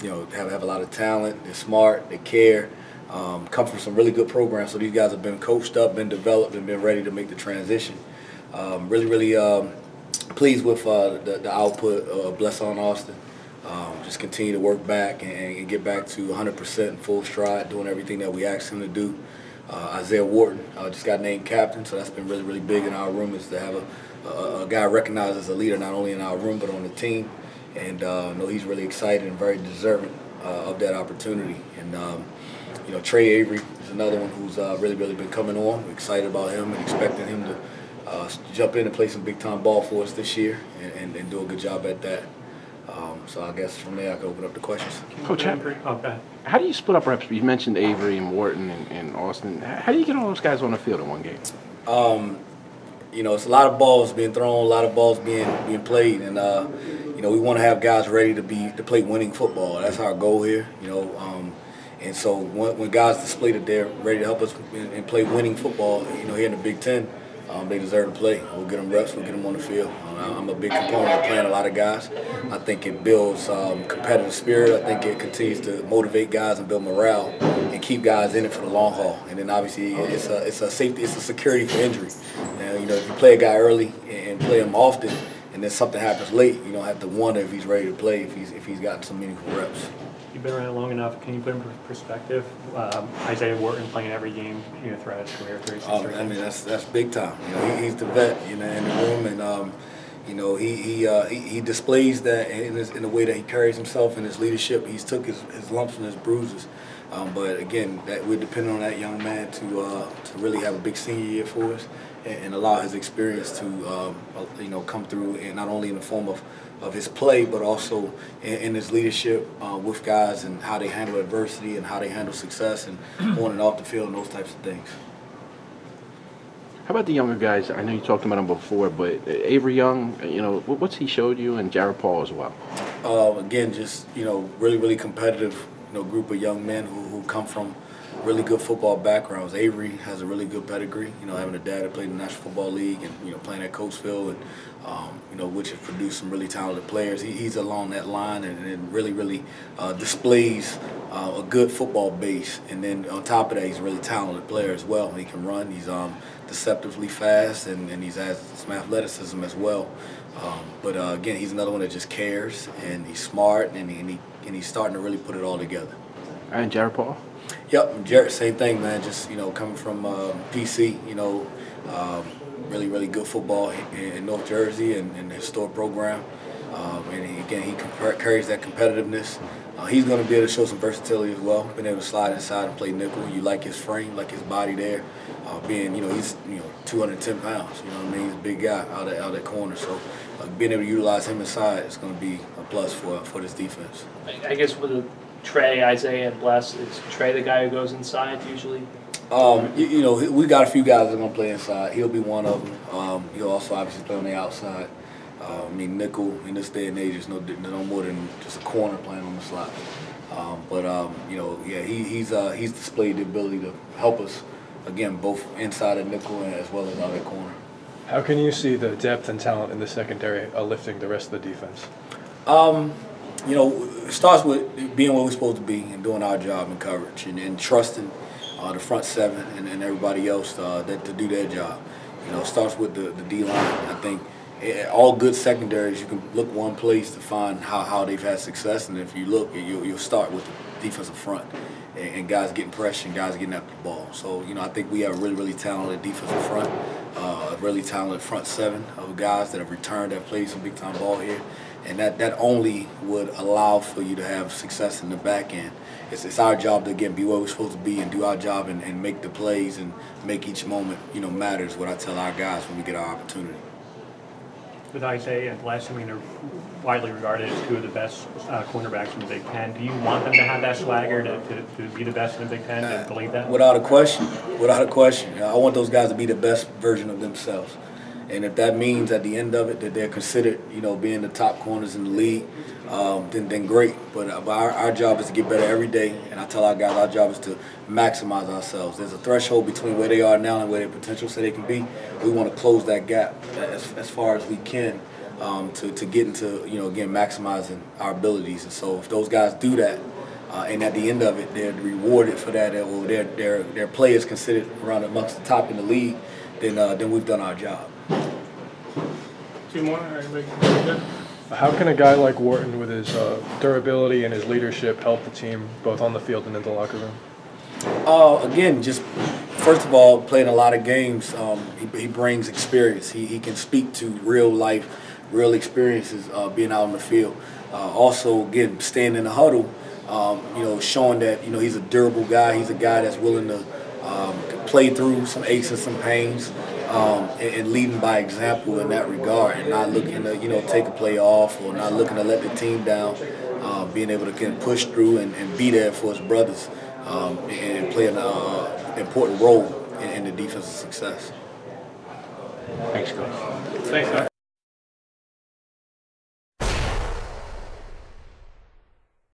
have a lot of talent. They're smart. They care. Come from some really good programs. So these guys have been coached up, been developed, and been ready to make the transition. Really pleased with the output of Bless on Austin. Just continue to work back and get back to 100% in full stride, doing everything that we asked him to do. Isaiah Wharton just got named captain, so that's been really big in our room, is to have a guy recognized as a leader not only in our room but on the team. And know he's really excited and very deserving of that opportunity. And Trey Avery is another one who's really been coming on. We're excited about him and expecting him to jump in and play some big-time ball for us this year and do a good job at that. So I guess from there I can open up the questions. Coach, how do you split up reps? You mentioned Avery and Wharton and Austin. How do you get all those guys on the field in one game? It's a lot of balls being thrown, a lot of balls being played, and we want to have guys ready to play winning football. That's our goal here. And so when guys display that they're ready to help us and play winning football, here in the Big Ten, they deserve to play. We'll get them reps, we'll get them on the field. I'm a big component of playing a lot of guys. I think it builds competitive spirit. I think it continues to motivate guys and build morale and keep guys in it for the long haul. And then obviously it's a safety, it's a security for injury. If you play a guy early and play him often, and then something happens late, you don't have to wonder if he's ready to play if he's gotten some meaningful reps. You've been around long enough. Can you put in perspective Isaiah Wharton playing every game throughout his career? That's big time. He's the vet in the room, and he displays that in the way that he carries himself and his leadership. He's took his lumps and his bruises, but again, that we're depending on that young man to really have a big senior year for us and allow his experience to come through, and not only in the form of his play, but also in his leadership with guys and how they handle adversity and how they handle success and on and off the field and those types of things. How about the younger guys? I know you talked about them before, but Avery Young, what's he showed you, and Jared Paul as well? Again, just really competitive, group of young men who come from really good football backgrounds. Avery has a really good pedigree, having a dad that played in the National Football League and playing at Coatesville, and which has produced some really talented players. He's along that line and really displays a good football base. And then on top of that, he's a really talented player as well. He can run. He's deceptively fast, and he has some athleticism as well. But again, he's another one that just cares, and he's smart, and he's starting to really put it all together. And Jared Paul? Yep, Jared, same thing, man. Just coming from PC, really good football in North Jersey and the historic program. And he carries that competitiveness. He's going to be able to show some versatility as well. Being able to slide inside and play nickel. You like his frame, like his body there. He's 210 pounds. He's a big guy out at corner. So being able to utilize him inside is going to be a plus for this defense. I guess with Trey, Isaiah, and Bless, is Trey the guy who goes inside usually? We got a few guys that are going to play inside. He'll be one of them. He'll also obviously play on the outside. Nickel in this day and age is no more than just a corner playing on the slot. He's displayed the ability to help us, again, both inside of nickel as well as out at corner. How can you see the depth and talent in the secondary lifting the rest of the defense? It starts with being where we're supposed to be and doing our job in coverage and trusting the front seven and everybody else to do their job. It starts with the D-line. I think all good secondaries, you can look one place to find how they've had success, and if you look, you'll start with the defensive front and guys getting pressure and guys getting after the ball. So, I think we have a really talented defensive front, a really talented front seven of guys that have returned, that have played some big-time ball here. And that only would allow for you to have success in the back end. It's our job to, again, be where we're supposed to be and do our job and make the plays and make each moment, matter is what I tell our guys when we get our opportunity. With Isaiah and Bless, they're widely regarded as two of the best cornerbacks in the Big Ten. Do you want them to have that swagger to be the best in the Big Ten and believe that? Without a question. I want those guys to be the best version of themselves. And if that means at the end of it that they're considered, being the top corners in the league, then great. But our job is to get better every day. And I tell our guys our job is to maximize ourselves. There's a threshold between where they are now and where their potential say they can be. We want to close that gap as far as we can to get into, again, maximizing our abilities. And so if those guys do that, and at the end of it, they're rewarded for that, or their play is considered around amongst the top in the league, then we've done our job. Two more? Everybody good? How can a guy like Wharton, with his durability and his leadership, help the team both on the field and in the locker room? Again, just first of all, playing a lot of games, he brings experience. He can speak to real life, real experiences being out on the field. Also, again, staying in the huddle, showing that he's a durable guy. He's a guy that's willing to play through some aches and some pains, and leading by example in that regard, and not looking to take a play off or not looking to let the team down. Being able to push through and be there for his brothers, and play an important role in the defensive success. Thanks, Coach. Thanks, guys.